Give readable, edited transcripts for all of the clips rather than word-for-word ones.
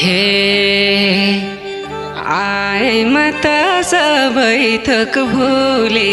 हे आएमा त सबै थोक भुले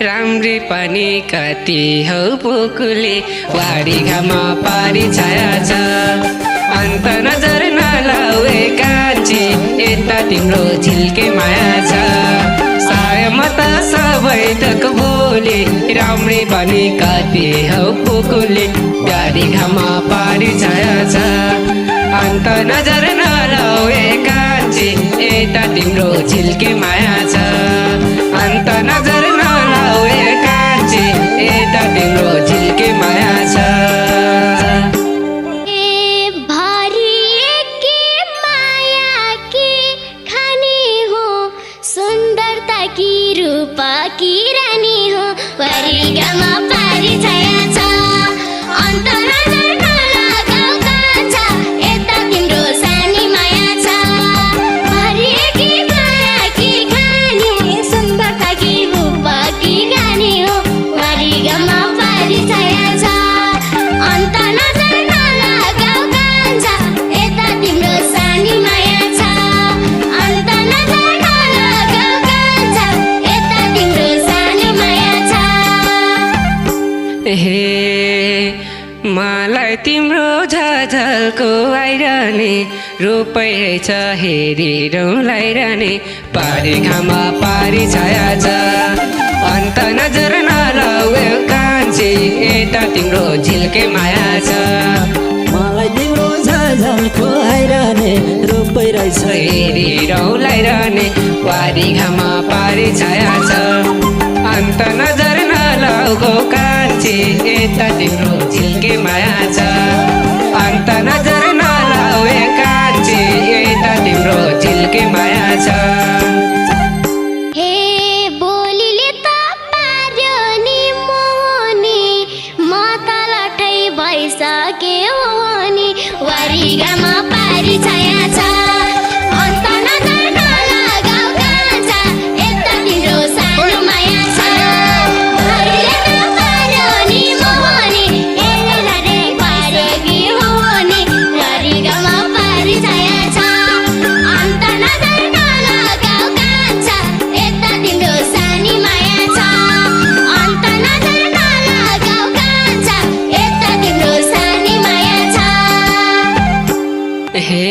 राम्री पानी कति हौ पोकुले वाडी घाममा पारी छाया छ अन्त नजर नलाउे कान्छी यता तिम्रो झिल्के माया छ सायमा त सबै थोक भुले राम्री पानी कति हौ पोकुले वाडी घाममा पारी छाया छ अन्त नजर नलाउे कान्छी यता तिम्रो झिल्के माया छ अन्त नजर नलाउे कान्छी यता तिम्रो झिल्के माया छ की रानी हो परिगामा पारी छाया छ अन्त नजर नलागाउ कान्छा यता तिम्रो सानी माया छ भरिएकी मायाकी खानी सुन्दरताकी रूपकी गानी हो परिगामा पारी छाया छ अन्त नजर नलागाउ कान्छा यता तिम्रो सानी माया छ अन्त नजर हे मलाई तिम्रो झझल्को आइरहने रोपै रहेछ हेरिरौँलाई रहने पारी घाममा पारी छाया छ अन्त नजर नलाउ कान्छी यता तिम्रो झिल्के माया छ मलाई तिम्रो झझल्को आइरहने रोपै रहेछ हेरिरौँलाई रहने पारी घाममा पारी छाया छ अन्त नजर नलाउको कान्छी यता तिम्रो झिल्के माया छ अन्त नजर नलाउे कान्छी यता तिम्रो झिल्के माया छ हे बोलीले त पार्यो नि मोहनी म त लठै भइसक्यो नि वारीगामा पारी छाया छ अन्त नजर नलागाउ कान्छा यता तिम्रो सानो माया छ हे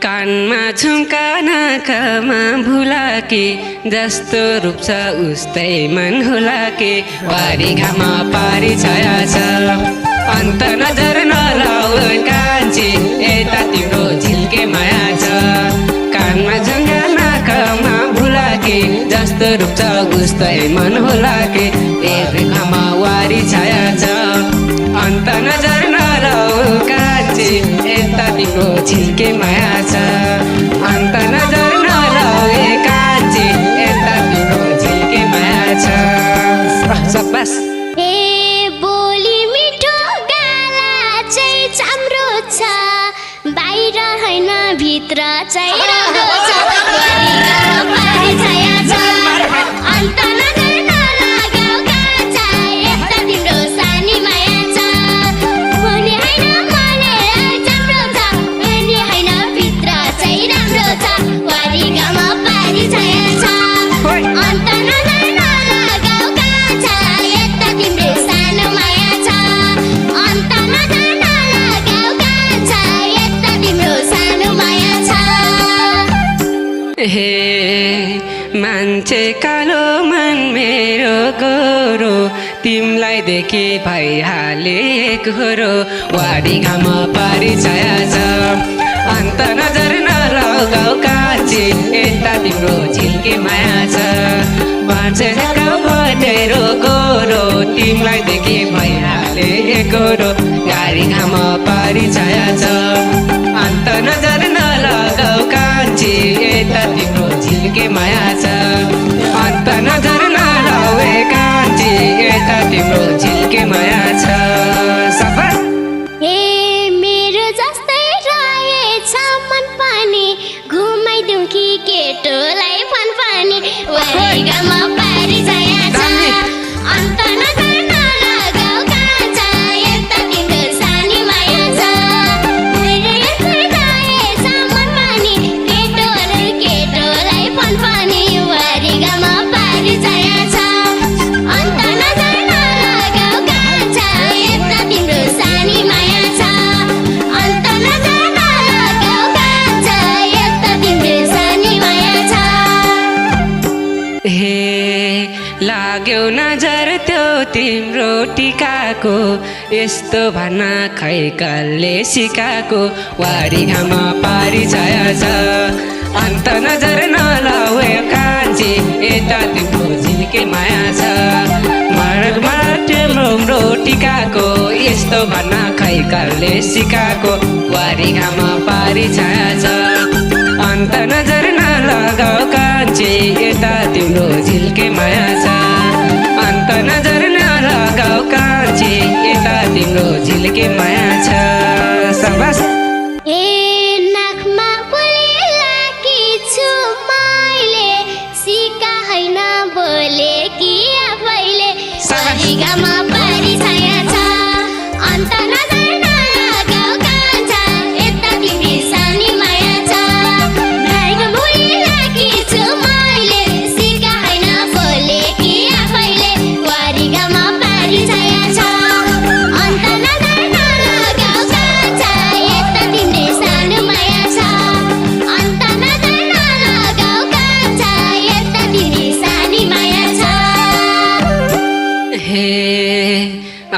कानमा झुम्का नाकामा भुलाके जस्तो रूप छ उस्तै मन होला के वारी घाममा पारी छाया छ अन्त नजर नलाउ कान्छी यता तिम्रो झिल्के माया छ कानमा झुम्का नाकामा भुलाके जस्तो रूप छ उस्तै मन होला के घाममा वारी छाया छ अन्त नजर नलाउ कान्छी यता तिम्रो झिल्के माया छ अन्त नजर नलाउ कान्छी यता तिम्रो झिल्के माया छ सबस हे बोली मिठो गाला चाहिँ चाम्रो छ बाहिर हैन भित्र चाहिँ राम्रो छ वारीगामा पारी छाया छ अन्त नजर नलागाउ कान्छा यता तिम्रो सानी माया छ भने हैन चाम्रो छ भने हैन भित्र चाहिँ राम्रो छ वारीगामा पारी छाया छ अन्त नजर नलागाउ कान्छा यता तिम्रो सानो माया छ अन्त नजर नलागाउ कान्छा यता तिम्रो सानो माया छ हे मान्छे कालो मन मेरो गोरो तिमलाई देखि भइहालेको हो वाडी घाममा पारी छाया छ अन्त नजर नलाउ कान्छी यता तिम्रो झिल्के माया छ मान्छे कालो मेरो गोरो तिमलाई देखि भइहालेको हो गाडी घाममा पारी छाया छ अन्त नजर नलाउ कान्छी यता तिम्रो झिल्के माया छ अन्त नजर नलाउ कान्छी यता तिम्रो झिल्के माया छ सफा हे मेरो जस्तै रहेछ मन पनि घुमाइदिउँ कि केटोलाई फन पनि वारीगामा पारी छाया छ अन्त नजर नलागाउ कान्छा यता तिम्रो सानी माया छ मेरो यस्तै रहेछ तिम्रो टिकाको यस्तो भन्न खै कसले सिकाको वारी घाम पारी छाया छ अन्त नजर नलाऊ कान्छी यता तिम्रो झिल्के माया छ मार्गमा तिम्रो टिकाको यस्तो भन्न खै कसले सिकाको वारी घाम पारी छाया छ अन्त नजर नलगाऊ कान्छी यता तिम्रो झिल्के माया छ अन्त नजर नलगाऊ कान्छी यता तिम्रो झिल्के माया छ सबस ए नाकमा बोलेकी छु मैले सिका हैन बोलेकी आफैले वारी घाम पारी छाया छ अन्त नजर नलगाऊ कान्छा यता तिमी सानी माया छ नाकमा बोलेकी छु मैले सिका हैन बोलेकी आफैले वारी घाम पारी छाया छ अन्त नजर नलगाऊ कान्छा यता तिमी सानो माया छ अन्त नजर नलगाऊ कान्छा यता तिमी सानी माया छ हे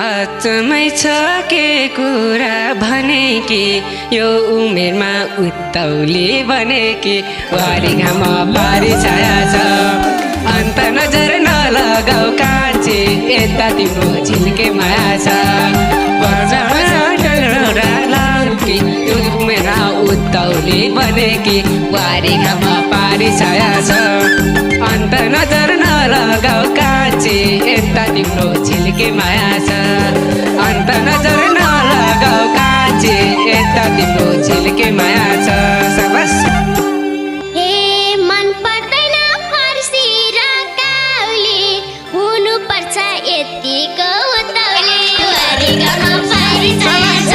अचम्मै छ के कुरा भने कि यो उमेरमा उत्तौली भने कि वारी घाम पारी छाया छ अन्त नजर नलगाऊ कान्छी यता तिम्रो झिल्के माया छ कि यो उमेरमा उत्तौली भने कि वारी घाम पारी छाया छ अन्त नजर नलगाऊ कान्छी यता तिम्रो झिल्के माया छ अन्त नजर नलगाऊ कान्छी यता तिम्रो झिल्के माया छ सबस हे मन पर्दैन फर्सी र काउली हुनुपर्छ यतिको उत्तौली वारी घाम पारी छाया छ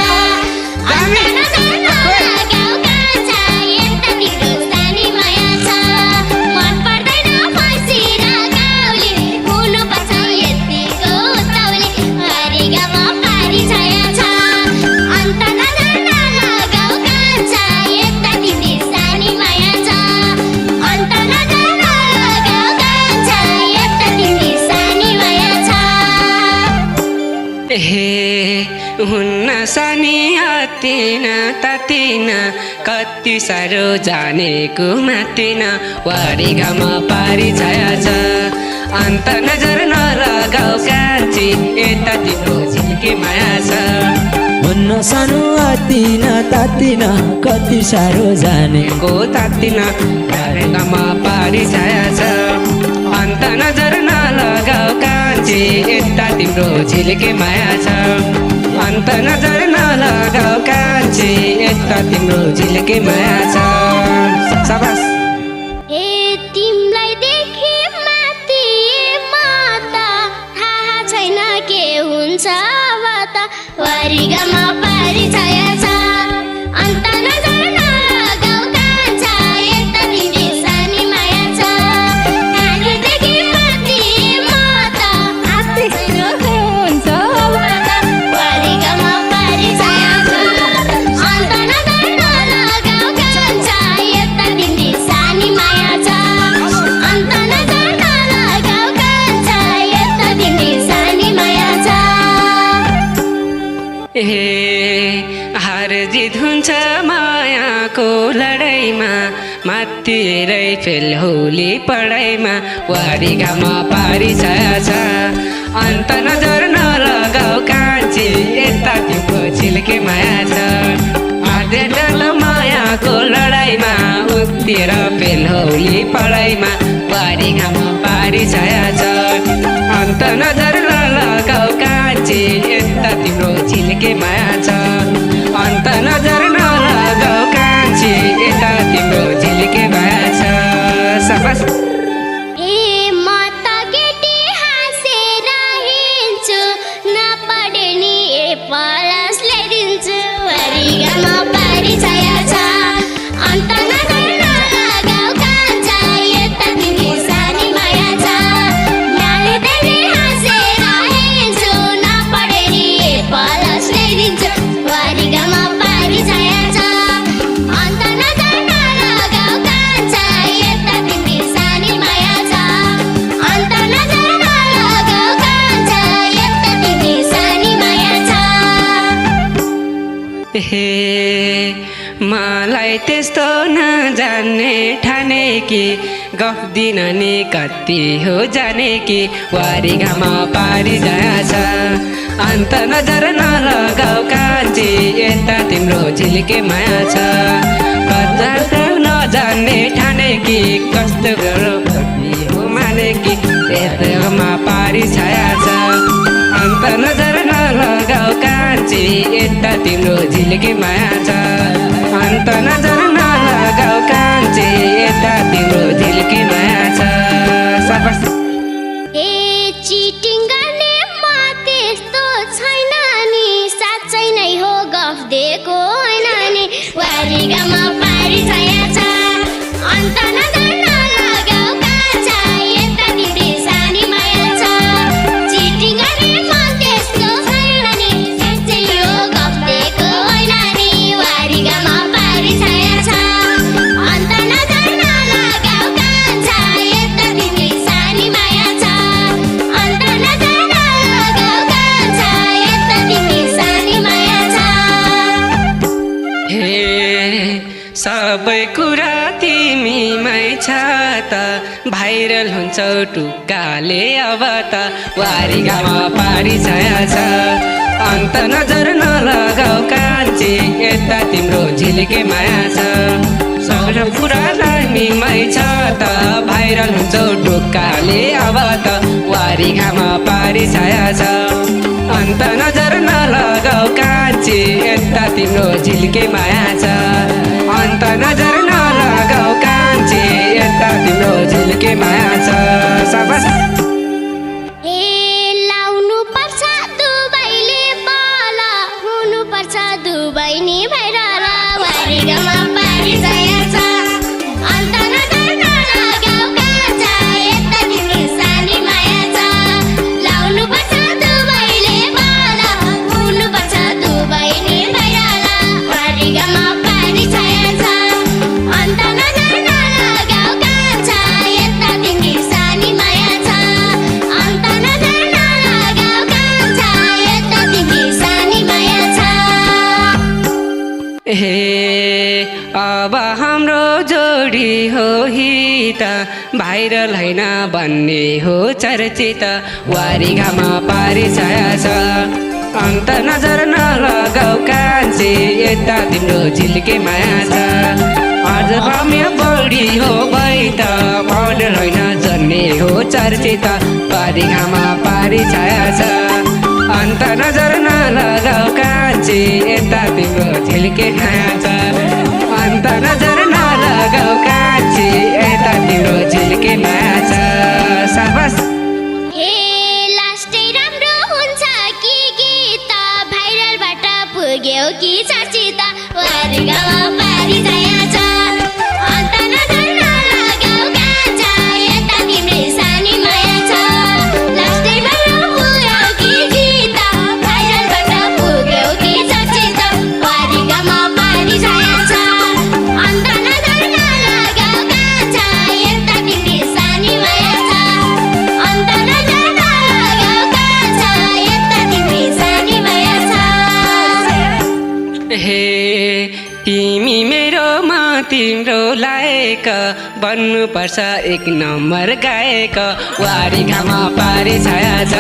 अन्त नजर नलगाऊ कान्छा यता तिम्रो सानी माया छ मन पर्दैन फर्सी र काउली हुनुपर्छ यतिको उत्तौली वारी घाम पारी छाया छ अन्त नजर नलगाऊ कान्छा यता तिमी सानी माया छ अन्त नजर नलगाऊ कान्छा यता तिमी सानी माया छ हे हुन्न सानी हतिन तातिन कति साह्रो जानेको मातिन वारी घाम पारी छाया छ अन्त नजर नलगाऊ कान्छी यता तिम्रो झिल्के माया छ हुन्न सानो आतिन तातिन कति साह्रो जानेको तातिन वारी घाम पारी छाया छ अन्त नजर नलगाऊ कान्छी यता तिम्रो झिल्के माया छ अन्त नजर नलगाऊ कान्छी यता तिम्रो झिल्के माया छ सबस ए तिमलाई देखे माथि माता थाहा छैन के हुन्छ अब त वारी घाम पारी छाया छ अन्त नजर नलगाऊ कान्छा यता तिमी सानी माया छ नानीदेखि माथि माता थाहा छैन के हुन्छ अब त वारी घाम पारी छाया छ अन्त नजर नलगाऊ कान्छा यता तिमी सानी माया छ अन्त नजर नलगाऊ कान्छा यता तिमी सानी माया छ हे हार जित हुन्छ मायाको लडाइँमा मात्तिरै फेल होली पढाइमा वारी घाम पारी छाया छ अन्त नजर नलगाऊ कान्छी यता तिम्रो झिल्के माया छ आर्देल मायाको लडाइँमा उत्तिर फेल होली पढाइमा वारी घाम पारी छाया छ अन्त नजर नलगाऊ कान्छी यता तिम्रो झिल्के माया छ अन्त नजर नलगाऊ कान्छी यता तिम्रो झिल्के माया छ सबस ए म त केटी हाँसेर हिँड्छु नपढे नि पलास ल्याइदिन्छु वारी घाम पारी छाया छ अन्त नजर नलगाऊ कान्छा यता तिमी सानी माया छ नानीदेखि हाँसेर हिँड्छु नपढे नि पलास ल्याइदिन्छु मलाई त्यस्तो नजान्ने ठाने कि गफ दिन नि कति हो जाने कि वारी घाम पारी जाछ अन्त नजर नलगाऊ कान्छी यता तिम्रो झिल्के माया छ कता नजान्ने ठाने कि कस्तो गरौ कति हो माने कि यता घाम पारी छाया छ अन्त नजर नलगाऊ कान्छी यता तिम्रो झिल्के माया छ अन्त नजर नलगाऊ कान्छी यता तिम्रो झिल्के माया छ साबास ए चिटिङ गर्ने म त्यस्तो छैन नि साँच्चै नै हो गफ दिएको होइन नि वारी घाम पारी छाया छ अन्त नजर नलगाऊ कान्छा यता तिम्रै सानी माया छ चिटिङ गर्ने म त्यस्तो छैन नि साँच्चै हो गफ दिएको होइन नि वारी घाम पारी छाया छ अन्त नजर नलगाऊ कान्छा यता तिम्रै सानी माया छ अन्त नजर नलगाऊ कान्छा यता तिम्रै सानी माया छ हे सबै कुरा तिमीमै छ त भाइरल हुन्छ टुक्काले अब त वारी घाम पारी छाया छ अन्त नजर नलगाऊ कान्छी यता तिम्रो झिल्के माया छ सबै कुरा तिमीमै छ त भाइरल हुन्छ टुक्काले अब त वारी घाम पारी छाया छ अन्त नजर नलगाऊ कान्छी यता तिम्रो झिल्के माया छ अन्त नजर नलगाऊ कान्छी यता तिम्रो झिल्के माया छ साबास ए लाउनु पर्छ दुबईले बल हुनु पर्छ दुबई नि भाइरल वारी घाम पारी छाया छ अन्त नजर नलगाऊ कान्छा यता तिम्रो सानी माया छ लाउनु पर्छ दुबईले बल हुनु पर्छ दुबई नि भाइरल वारी घाम पारी छाया छ अन्त नजर नलगाऊ कान्छा यता तिम्रो सानी माया छ अन्त नजर नलगाऊ कान्छा यता तिम्रो सानी माया छ हे अब हाम्रो जोडी हो हित भाइरल होइन भन्ने हो चर्चित वारी घाम पारी छाया छ अन्त नजर नलगाऊ कान्छी यता तिम्रो झिल्के माया छ आज रम्य बढी हो भइ त भाइरल होइन जन्ने हो चर्चित वारी घाम पारी छाया छ अन्त नजर नलगाऊ कान्छी यता तिम्रो झिल्के माया छ अन्त नजर नलगाऊ कान्छी यता तिम्रो झिल्के माया छ साबास हे लास्टै राम्रो हुन्छ कि गीत भाइरलबाट पुग्यो कि चर्चित वारी घाम पारी छाया छ अन्त नजर नलगाऊ कान्छा यता तिम्रै सानी माया छ लास्टै राम्रो पुग्यो कि गीत भाइरलबाट पुग्यो कि चर्चित वारी घाम पारी छाया छ अन्त नजर नलगाऊ कान्छा यता तिम्रै सानी माया छ अन्त नजर नलगाऊ कान्छा यता तिम्रै सानी माया छ हे तिमी मेरो म तिम्रो लायक बन्नुपर्छ एक नम्बर गायक वारी घाम पारी छाया छ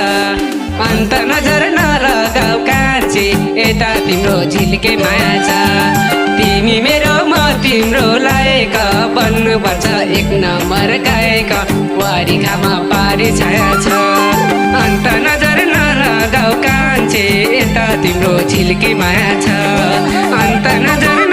अन्त नजर नलगाऊ कान्छी यता तिम्रो झिल्के माया छ तिमी मेरो म तिम्रो लायक बन्नुपर्छ एक नम्बर गायक वारी घाम पारी छाया छ अन्त नजर नलगाऊ कान्छी यता तिम्रो झिल्के माया छ अन्त नजर